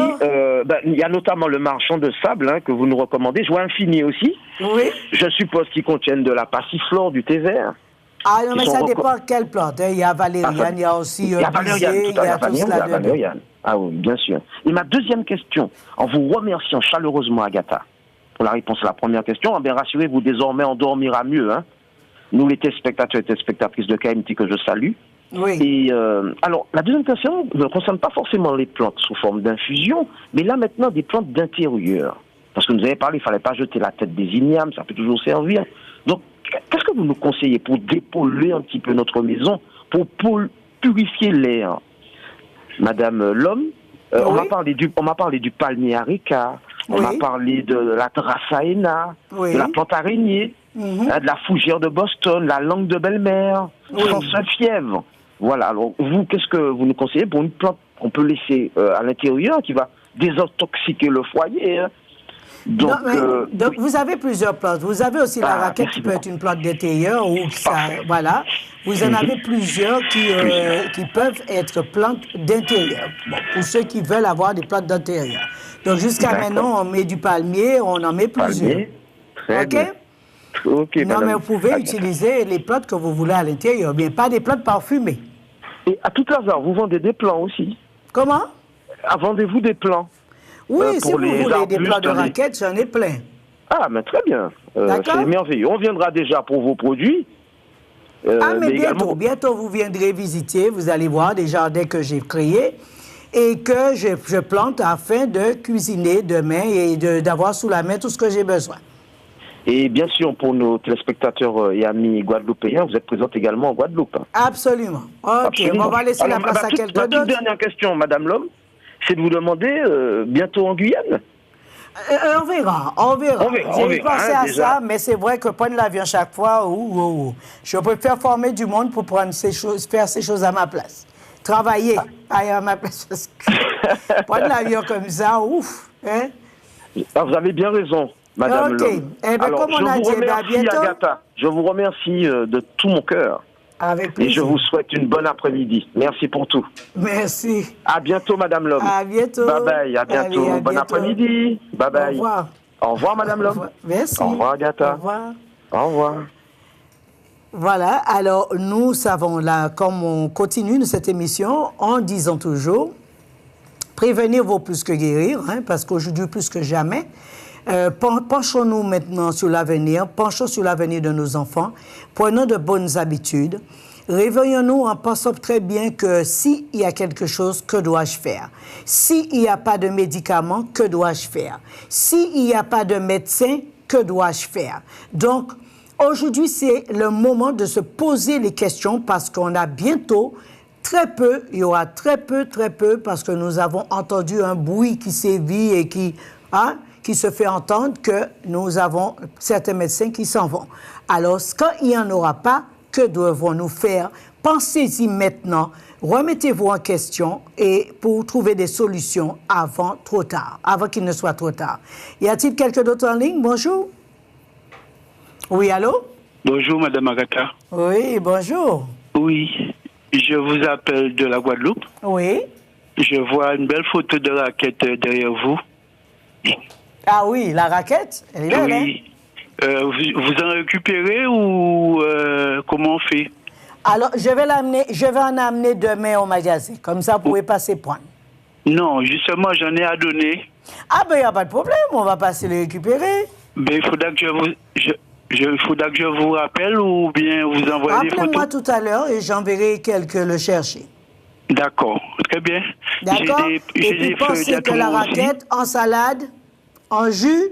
il y a notamment Le Marchand de Sable, que vous nous recommandez. Joie infinie aussi. Oui. Je suppose qu'ils contiennent de la passiflore, du thé vert. Ah non, mais ça dépend de quelle plante. Il y a valériane, il y a aussi il y a valériane, il y a valériane. Ah oui, bien sûr. Et ma deuxième question, en vous remerciant chaleureusement, Agatha, pour la réponse à la première question, rassurez-vous, désormais, on dormira mieux. Nous, les téléspectateurs et téléspectatrices de KMT que je salue. Oui. Et alors, la deuxième question ne concerne pas forcément les plantes sous forme d'infusion, mais là maintenant des plantes d'intérieur. Parce que nous avez parlé, il ne fallait pas jeter la tête des ignames, ça peut toujours servir. Donc, qu'est-ce que vous nous conseillez pour dépolluer un petit peu notre maison, pour purifier l'air? Madame Lhomme, on m'a parlé du palmier areca, on m'a parlé de la dracaena, de la plante araignée, de la fougère de Boston, la langue de belle-mère, fièvre. Voilà, alors vous, qu'est-ce que vous nous conseillez pour une plante qu'on peut laisser à l'intérieur qui va désintoxiquer le foyer Donc, donc vous avez plusieurs plantes. Vous avez aussi la raquette qui peut être une plante d'intérieur ou ça, voilà. Vous en avez plusieurs qui peuvent être plantes d'intérieur. Bon, pour ceux qui veulent avoir des plantes d'intérieur. Donc jusqu'à maintenant, on met du palmier, on en met plusieurs. Palmier. Très bien. OK, non, mais vous pouvez utiliser les plantes que vous voulez à l'intérieur, mais pas des plantes parfumées. Et à tout hasard, vous vendez des plants aussi? Comment? Vendez-vous des plants? Oui, si vous voulez des plants de raquettes, j'en ai plein. Ah, mais très bien. C'est merveilleux. On viendra déjà pour vos produits. Mais bientôt, vous viendrez visiter. Vous allez voir des jardins que j'ai créés et que je plante afin de cuisiner demain et d'avoir sous la main tout ce que j'ai besoin. Et bien sûr, pour nos téléspectateurs et amis guadeloupéens, vous êtes présente également en Guadeloupe. Absolument. OK, absolument. On va laisser la place à quelqu'un d'autre. Toute dernière question, Madame Lhomme, c'est de vous demander bientôt en Guyane. On verra. J'ai pensé à ça, mais c'est vrai que prendre l'avion chaque fois, je préfère former du monde pour prendre faire ces choses à ma place. Travailler à ma place. Parce que prendre l'avion comme ça, ouf. Hein? Vous avez bien raison, Madame Lhomme. Alors, comme on a dit, à bientôt. Agatha, je vous remercie de tout mon cœur. Avec plaisir. Et je vous souhaite une bonne après-midi. Merci pour tout. Merci. À bientôt, Madame Lhomme. À bientôt. Bye bye, à bientôt. Allez, bon après-midi. Bye bye. Au revoir. Au revoir, Madame Lhomme. Merci. Au revoir, Agatha. Au revoir. Au revoir. Voilà, alors nous savons là, comme on continue cette émission, en disant toujours, prévenir vaut plus que guérir, parce qu'aujourd'hui, plus que jamais, penchons-nous maintenant sur l'avenir, penchons sur l'avenir de nos enfants, prenons de bonnes habitudes, réveillons-nous en pensant très bien que s'il y a quelque chose, que dois-je faire? S'il n'y a pas de médicaments, que dois-je faire? S'il n'y a pas de médecin, que dois-je faire? Donc, aujourd'hui, c'est le moment de se poser les questions parce qu'on a bientôt il y aura très peu, parce que nous avons entendu un bruit qui sévit et qui se fait entendre que nous avons certains médecins qui s'en vont. Alors, quand il n'y en aura pas, que devons-nous faire? Pensez-y maintenant, remettez-vous en question et pour trouver des solutions avant qu'il ne soit trop tard. Y a-t-il quelqu'un d'autre en ligne? Bonjour. Oui, allô? Bonjour, Madame Agatha. Oui, bonjour. Oui, je vous appelle de la Guadeloupe. Oui. Je vois une belle photo de raquette derrière vous. Ah oui, la raquette, elle est belle, oui. Vous en récupérez ou comment on fait? Alors, je vais en amener demain au magasin. Comme ça, vous pouvez passer prendre. Non, justement, j'en ai à donner. Ah ben, il n'y a pas de problème, on va passer les récupérer. Ben, il faudra que Il faudra que je vous rappelle ou bien vous envoyez des photos. Appelez-moi tout à l'heure et j'enverrai quelqu'un le chercher. D'accord, très bien. D'accord. Et puis pensez que la raquette en salade, en jus.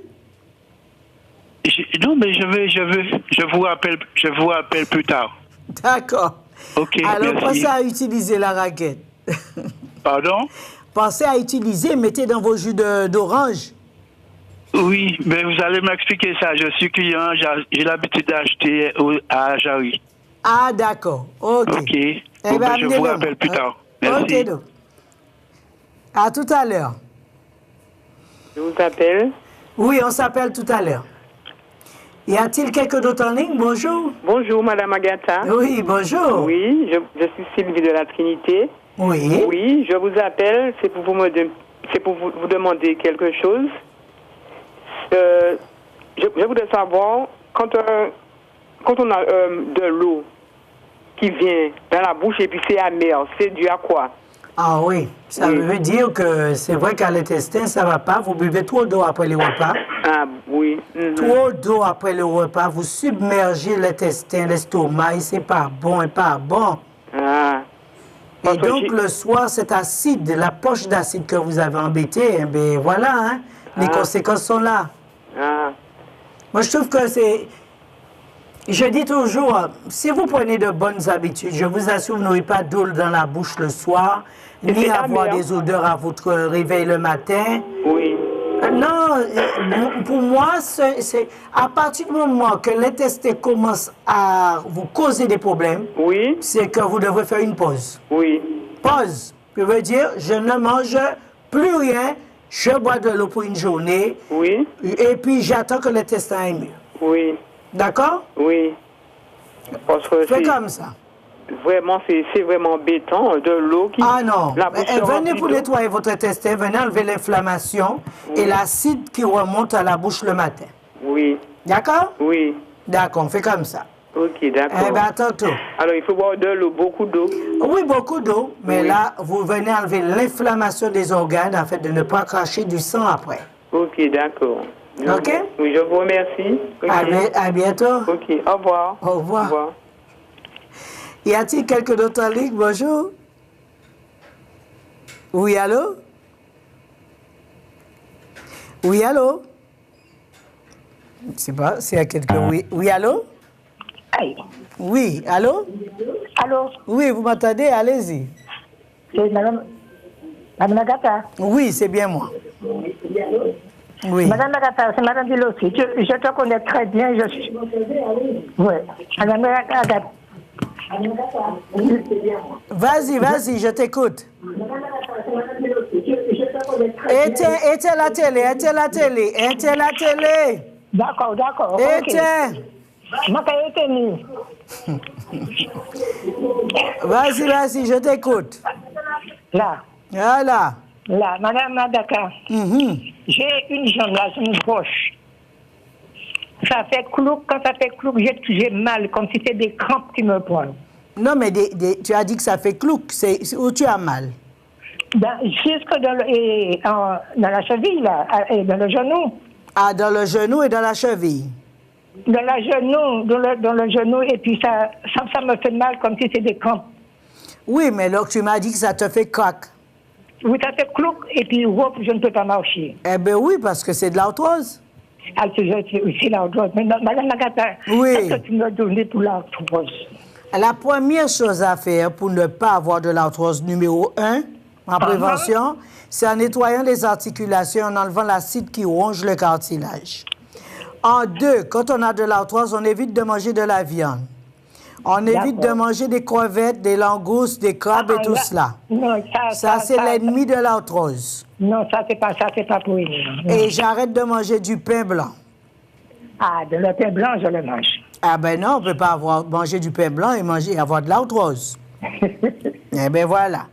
Non, mais je vous rappelle plus tard. D'accord. Ok. Alors merci. pensez à utiliser la raquette. Pardon? Pensez à utiliser, mettez dans vos jus d'orange. Oui, mais vous allez m'expliquer ça. Je suis client, j'ai l'habitude d'acheter à Jarry. Ah, d'accord. Ok. Ok. Bon, je vous rappelle plus tard. Merci. Ok, donc. À tout à l'heure. Je vous appelle. Oui, on s'appelle tout à l'heure. Y a-t-il quelqu'un d'autre en ligne? Bonjour. Bonjour, Madame Agatha. Oui, bonjour. Oui, je suis Sylvie de la Trinité. Oui. Oui, je vous appelle, c'est pour vous demander quelque chose. Je voudrais savoir, quand on a de l'eau qui vient dans la bouche et puis c'est amer, c'est dû à quoi? Ah oui, ça veut dire que c'est vrai qu'à l'intestin, ça ne va pas. Vous buvez trop d'eau après les repas. Ah oui. Trop d'eau après le repas, vous submergez l'intestin, l'estomac, et c'est pas bon et pas bon. Ah. Et donc le soir, cet acide, la poche d'acide que vous avez embêtée, ben voilà, hein, les conséquences sont là. Ah. Moi, je trouve que c'est... Je dis toujours, si vous prenez de bonnes habitudes, je vous assure, vous n'aurez pas d'eau dans la bouche le soir, ni avoir des odeurs à votre réveil le matin. Oui. Non, pour moi, c'est à partir du moment que l'intestin commence à vous causer des problèmes, oui, c'est que vous devrez faire une pause. Oui. Pause. Je veux dire, je ne mange plus rien, je bois de l'eau pour une journée, oui, et puis j'attends que l'intestin aille mieux. Oui. D'accord? Oui. Parce que c'est comme ça. Vraiment, c'est vraiment embêtant, de l'eau qui... Ah non, venez pour nettoyer nettoyer votre intestin, venez enlever l'inflammation et l'acide qui remonte à la bouche le matin. Oui. D'accord? Oui. D'accord, on fait comme ça. Ok, d'accord. Eh bien, à tantôt. Alors, il faut boire de l'eau, beaucoup d'eau. Oui, beaucoup d'eau, mais là, vous venez enlever l'inflammation des organes afin de ne pas cracher du sang après. Ok, d'accord. Ok? Oui, je vous remercie. Okay. À bientôt. Ok, au revoir. Au revoir. Au revoir. Y a-t-il quelqu'un d'autre en ligne? Bonjour. Oui, allô? Oui, allô? Je ne sais pas s'il y a quelqu'un. Oui, oui, allô? Aïe. Oui, allô? Allô? Oui, vous m'entendez? Allez-y. C'est Madame Agatha? Oui, c'est bien moi. Oui. Madame Agatha, c'est Madame Delossi. Je te connais très bien. Oui. Madame Agatha. Vas-y, je t'écoute. Éteins la télé. D'accord. Éteins. Vas-y, je t'écoute. Là. Voilà. Là, Madame Agatha. J'ai une jambe là, sur une gauche. Ça fait clouc, quand ça fait clouc, j'ai mal, comme si c'était des crampes qui me prennent. Non, mais tu as dit que ça fait clouc, c'est où tu as mal? Jusque dans la cheville, là, et dans le genou. Ah, dans le genou et dans la cheville? Dans le genou, et puis ça me fait mal, comme si c'était des crampes. Oui, mais donc tu m'as dit que ça te fait crack. Oui, ça fait clouc, et puis je ne peux pas marcher. Eh bien oui, parce que c'est de l'arthrose. Ah, c'est l'arthrose. Mais Madame Agatha, qu'est-ce que tu me donnes pour l'arthrose? La première chose à faire pour ne pas avoir de l'arthrose, numéro 1, en prévention, c'est en nettoyant les articulations, en enlevant l'acide qui ronge le cartilage. En 2, quand on a de l'arthrose, on évite de manger de la viande. On évite de manger des crevettes, des langoustes, des crabes et tout cela. Non, ça c'est l'ennemi de l'arthrose. Non, ça c'est pas pour lui. Et j'arrête de manger du pain blanc. Ah, de le pain blanc, je le mange. Ah ben non, on ne peut pas manger du pain blanc et avoir de l'arthrose. Eh bien voilà.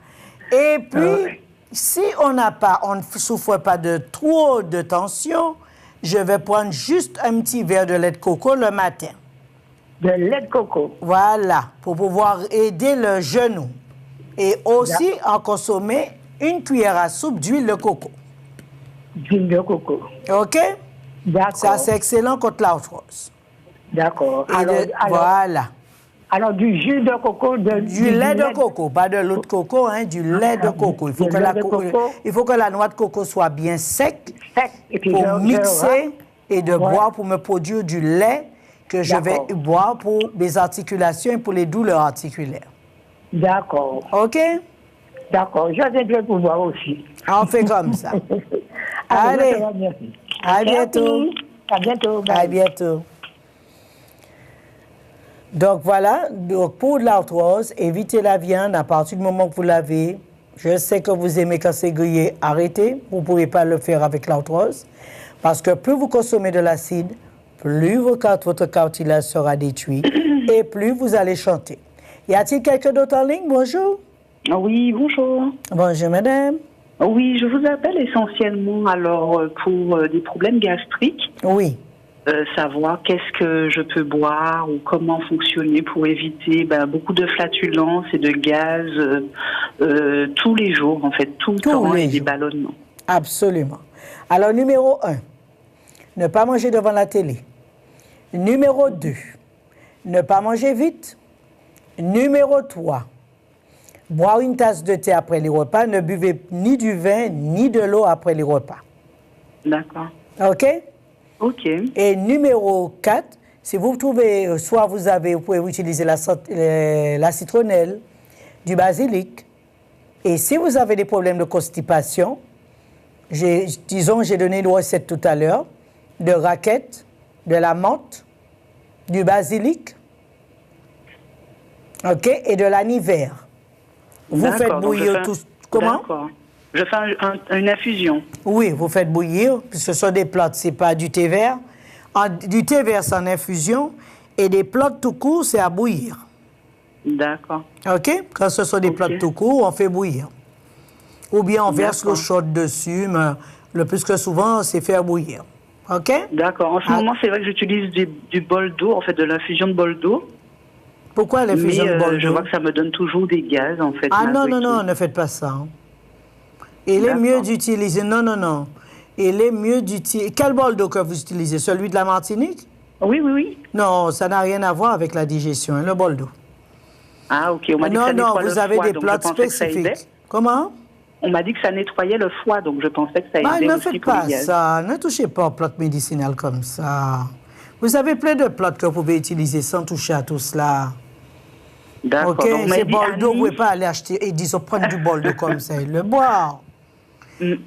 Et puis, si on ne souffre pas de trop de tension, je vais prendre juste un petit verre de lait de coco le matin. De lait de coco. Voilà, pour pouvoir aider le genou. Et aussi en consommer une cuillère à soupe d'huile de coco. D'huile de coco. OK? D'accord. Ça, c'est excellent contre l'arthrose. D'accord. Voilà. Alors, du jus de coco, du lait de coco, pas de l'eau de coco, hein, du lait de coco. Il faut que la noix de coco soit bien sec et puis pour mixer et de boire pour me produire du lait que je vais boire pour mes articulations et pour les douleurs articulaires. D'accord. OK? D'accord. Je viendrai pour boire aussi. On fait comme ça. Allez. À bientôt. À bientôt. Bye. À bientôt. Donc voilà, donc pour l'arthrose, évitez la viande à partir du moment que vous l'avez. Je sais que vous aimez quand c'est grillé, arrêtez. Vous ne pouvez pas le faire avec l'arthrose. Parce que plus vous consommez de l'acide, plus votre cartilage sera détruit et plus vous allez chanter. Y a-t-il quelqu'un d'autre en ligne? Bonjour. Oui, bonjour. Bonjour, madame. Oui, je vous appelle essentiellement alors pour des problèmes gastriques. Oui. Savoir qu'est-ce que je peux boire ou comment fonctionner pour éviter beaucoup de flatulences et de gaz tous les jours, en fait, tout le temps, et des ballonnements. Absolument. Alors, numéro 1, ne pas manger devant la télé. Numéro 2, ne pas manger vite. Numéro 3, boire une tasse de thé après les repas. Ne buvez ni du vin ni de l'eau après les repas. D'accord. OK? OK. Et numéro 4, si vous trouvez, soit vous pouvez utiliser la citronnelle, du basilic. Et si vous avez des problèmes de constipation, j'ai donné une recette tout à l'heure, de raquette, de la menthe, du basilic, OK, et de l'anivère. Vous faites bouillir tout. Comment? D'accord. Je fais une infusion. Oui, vous faites bouillir, puisque ce sont des plantes, ce n'est pas du thé vert. Du thé vert, c'est en infusion, et des plantes tout court, c'est à bouillir. D'accord. OK? Quand ce sont des plantes tout court, on fait bouillir. Ou bien on verse l'eau chaude dessus, mais le plus que souvent, c'est faire bouillir. OK? D'accord. En ce moment, c'est vrai que j'utilise du bol d'eau, en fait, de l'infusion de bol d'eau. Pourquoi l'infusion de bol d'eau? Je vois que ça me donne toujours des gaz, en fait. Ah non, ne faites pas ça. Hein. Il est mieux d'utiliser... Non. Il est mieux d'utiliser... Quel bol d'eau que vous utilisez? Celui de la Martinique? Oui. Non, ça n'a rien à voir avec la digestion, hein, le bol d'eau. Ah, OK. On m'a dit que ça nettoie le foie, vous avez des plantes spécifiques. Comment? On m'a dit que ça nettoyait le foie, donc je pensais que ça aidait aussi pour les gaz. Ne faites pas ça. Ne touchez pas aux plantes médicinales comme ça. Vous avez plein de plantes que vous pouvez utiliser sans toucher à tout cela. D'accord. OK, ces bols d'eau, vous ne pouvez pas aller acheter et disons prendre du bol d'eau comme ça et le boire.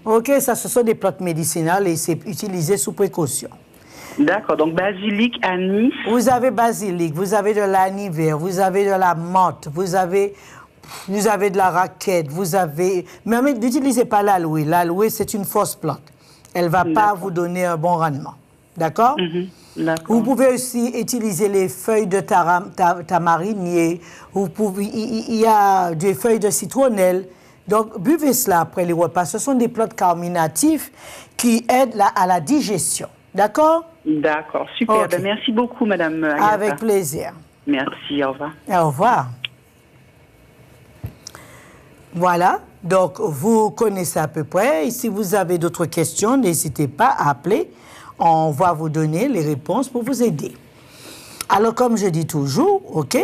OK, ça, ce sont des plantes médicinales et c'est utilisé sous précaution. D'accord, donc basilic, anis. Vous avez basilic, vous avez de l'anivère, vous avez de la menthe, vous avez de la raquette, vous avez... Mais n'utilisez pas l'aloe. L'aloe, c'est une fausse plante. Elle ne va pas vous donner un bon rendement. D'accord? Vous pouvez aussi utiliser les feuilles de tamarinier. Il y a des feuilles de citronnelle. Donc, buvez cela après les repas. Ce sont des plantes carminatives qui aident à la digestion. D'accord? D'accord, super. Okay. Merci beaucoup, Madame Agatha. Avec plaisir. Merci, au revoir. Au revoir. Voilà, donc vous connaissez à peu près. Et si vous avez d'autres questions, n'hésitez pas à appeler. On va vous donner les réponses pour vous aider. Alors, comme je dis toujours, OK,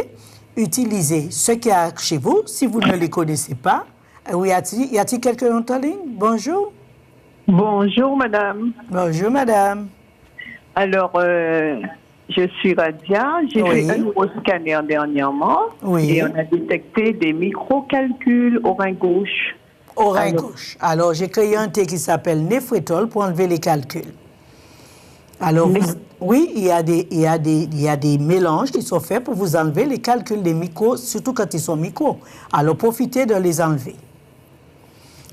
utilisez ce qu'il y a chez vous. Si vous ne les connaissez pas, y a-t-il quelqu'un en ligne? Bonjour. Bonjour, madame. Bonjour, madame. Alors, je suis Radia. J'ai fait un neuroscanner dernièrement. Oui. Et on a détecté des microcalculs au rein gauche. Au rein gauche. Alors, j'ai créé un thé qui s'appelle Néfrétol pour enlever les calculs. Alors, il y a des mélanges qui sont faits pour vous enlever les calculs des micros, surtout quand ils sont micros. Alors, profitez de les enlever.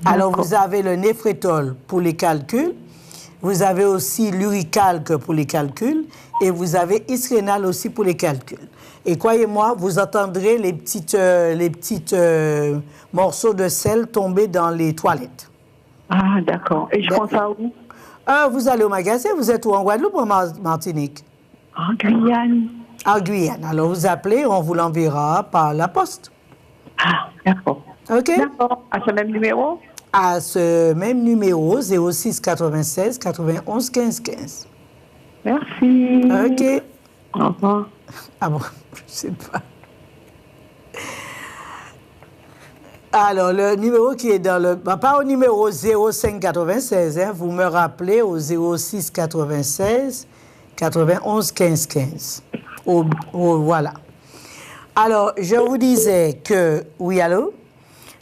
Alors, vous avez le Néfrétol pour les calculs. Vous avez aussi l'uricalque pour les calculs. Et vous avez Isrénal aussi pour les calculs. Et croyez-moi, vous entendrez les petites morceaux de sel tomber dans les toilettes. Ah, d'accord. Et je prends ça où? Vous allez au magasin. Vous êtes où, en Guadeloupe ou en Martinique? En Guyane. En Guyane. Alors, vous appelez, on vous l'enverra par la poste. Ah, d'accord. OK? D'accord. À ce même numéro? À ce même numéro, 06 96 91 15 15. Merci. OK. Ah bon, je sais pas. Alors, le numéro qui est dans le... pas au numéro 0596, hein, vous me rappelez au 0696 91 15 15. Voilà. Alors, je vous disais que... Oui, allô?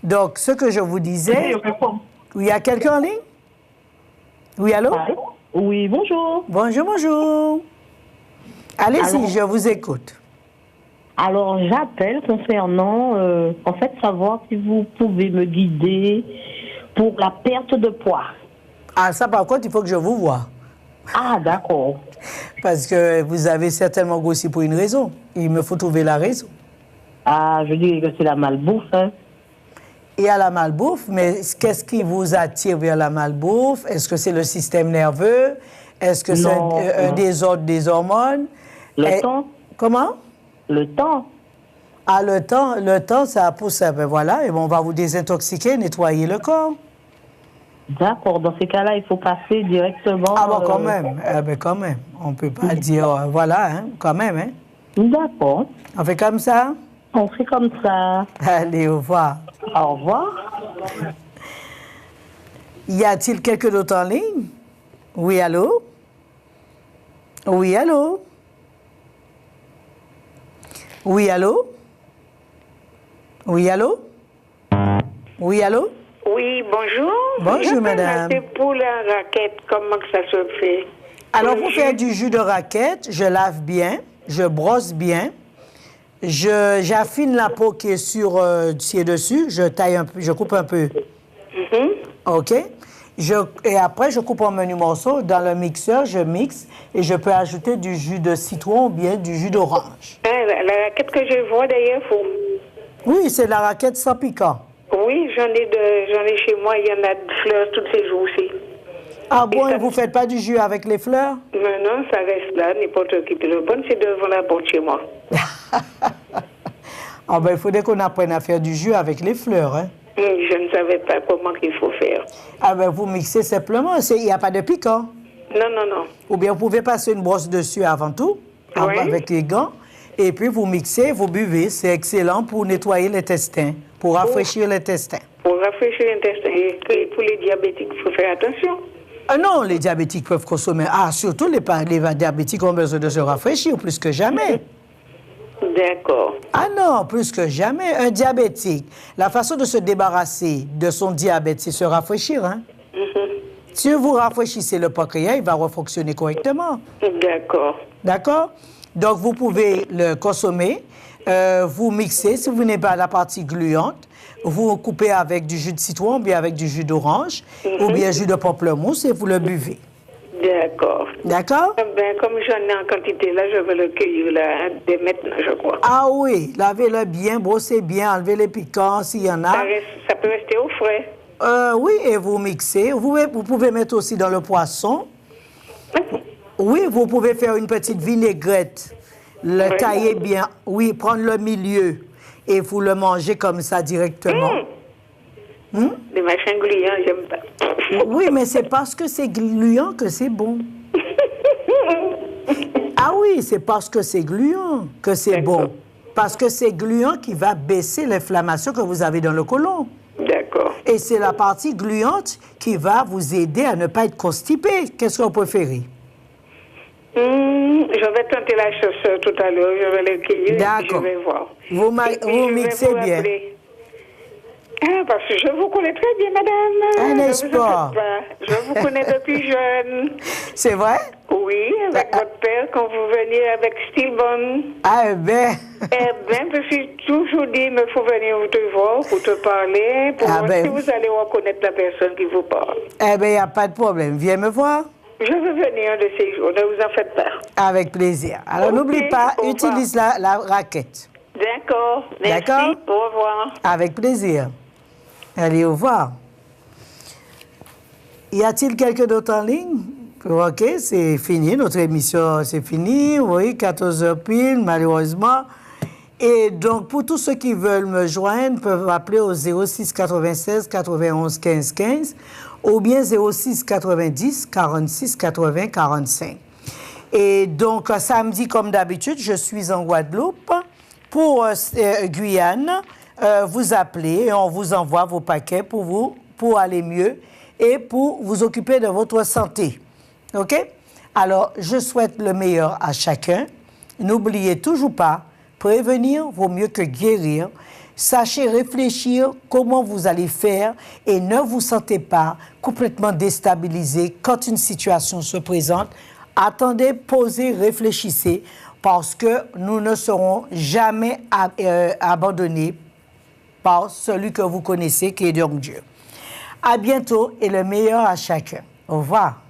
Donc, ce que je vous disais... Il y a quelqu'un en ligne? Oui, allô? Oui, bonjour. Bonjour, bonjour. Allez-y, je vous écoute. Alors, j'appelle concernant, en fait, savoir si vous pouvez me guider pour la perte de poids. Ah, ça, par contre, il faut que je vous voie. Ah, d'accord. Parce que vous avez certainement grossi pour une raison. Il me faut trouver la raison. Ah, je dirais que c'est la malbouffe, hein. Il y a la malbouffe, mais qu'est-ce qui vous attire vers la malbouffe? Est-ce que c'est le système nerveux? Est-ce que c'est un désordre des hormones? Le temps. Comment? Le temps. Ah, le temps, ça pousse. Ben voilà, et on va vous désintoxiquer, nettoyer le corps. D'accord, dans ces cas-là, il faut passer directement... Ah bon, quand même. Quand même. On ne peut pas dire, voilà, hein, quand même. Hein. D'accord. On fait comme ça? On fait comme ça. Allez, au revoir. Au revoir. Y a-t-il quelqu'un d'autre en ligne? Oui, allô? Oui, allô? Oui, allô? Oui, allô? Oui, allô? Oui, bonjour. Bonjour, madame. C'est pour la raquette, comment que ça se fait? Alors, vous faites du jus de raquette, je lave bien, je brosse bien, j'affine la peau qui est dessus, je taille un peu, je coupe un peu. OK? Et après, je coupe en menus morceaux. Dans le mixeur, je mixe et je peux ajouter du jus de citron ou bien du jus d'orange. La raquette que je vois d'ailleurs, Oui, c'est la raquette sans piquant. Oui, j'en ai chez moi, il y en a de fleurs tous ces jours-ci. Ah bon, et vous ne faites pas du jus avec les fleurs? Non, ça reste là, n'importe qui peut le prendre, c'est devant la porte chez moi. Ah ben, il faudrait qu'on apprenne à faire du jus avec les fleurs, hein? Je ne savais pas comment il faut faire. Ah ben, vous mixez simplement, il n'y a pas de piquant. Non. Ou bien vous pouvez passer une brosse dessus avant tout, avec les gants, et puis vous mixez, vous buvez. C'est excellent pour nettoyer l'intestin, pour rafraîchir l'intestin. Pour rafraîchir l'intestin. Et pour les diabétiques, il faut faire attention. Non, les diabétiques peuvent consommer. Ah, surtout les diabétiques ont besoin de se rafraîchir plus que jamais. D'accord. Ah non, plus que jamais. Un diabétique, la façon de se débarrasser de son diabète, c'est se rafraîchir, hein? Si vous rafraîchissez le pancréas, il va refonctionner correctement. D'accord. D'accord? Donc, vous pouvez le consommer, vous mixez. Si vous n'avez pas la partie gluante, vous coupez avec du jus de citron, ou bien avec du jus d'orange, ou bien jus de pamplemousse, et vous le buvez. D'accord. D'accord? Ben, comme j'en ai en quantité, là, je vais le cueillir là, dès maintenant, je crois. Ah oui, lavez-le bien, brossez bien, enlevez les piquants s'il y en a. Ça peut rester au frais. Oui, et vous mixez. Vous pouvez mettre aussi dans le poisson. Oui, vous pouvez faire une petite vinaigrette, le tailler bien. Oui, prendre le milieu et vous le mangez comme ça directement. Des machins gluants, j'aime pas. Oui, mais c'est parce que c'est gluant que c'est bon. Ah oui, c'est parce que c'est gluant que c'est bon. Parce que c'est gluant qui va baisser l'inflammation que vous avez dans le côlon. D'accord. Et c'est la partie gluante qui va vous aider à ne pas être constipé. Qu'est-ce que vous préférez? Je vais tenter la chose tout à l'heure. Je vais le cueillir et je vais voir. Vous mixez bien. Ah, parce que je vous connais très bien, madame. N'est-ce pas? Je vous connais depuis jeune. C'est vrai? Oui, avec votre père, quand vous veniez avec Stillborn. Ah, eh bien, je me suis toujours dit, il me faut venir te voir, pour te parler, pour voir si vous allez reconnaître la personne qui vous parle. Eh bien, il n'y a pas de problème. Viens me voir. Je veux venir un de ces jours, ne vous en faites pas. Avec plaisir. Alors, n'oublie pas, utilise la raquette. D'accord. Merci. D'accord? Au revoir. Avec plaisir. Allez, au revoir. Y a-t-il quelqu'un d'autre en ligne? OK, c'est fini. Notre émission, c'est fini. Oui, 14h pile, malheureusement. Et donc, pour tous ceux qui veulent me joindre, peuvent appeler au 06 96 91 15 15 ou bien 06 90 46 80 45. Et donc, samedi, comme d'habitude, je suis en Guadeloupe. Pour Guyane, vous appelez et on vous envoie vos paquets pour aller mieux et pour vous occuper de votre santé. OK? Alors, je souhaite le meilleur à chacun. N'oubliez toujours pas, prévenir vaut mieux que guérir. Sachez réfléchir comment vous allez faire et ne vous sentez pas complètement déstabilisé quand une situation se présente. Attendez, posez, réfléchissez parce que nous ne serons jamais abandonnés par celui que vous connaissez qui est donc Dieu. À bientôt et le meilleur à chacun. Au revoir.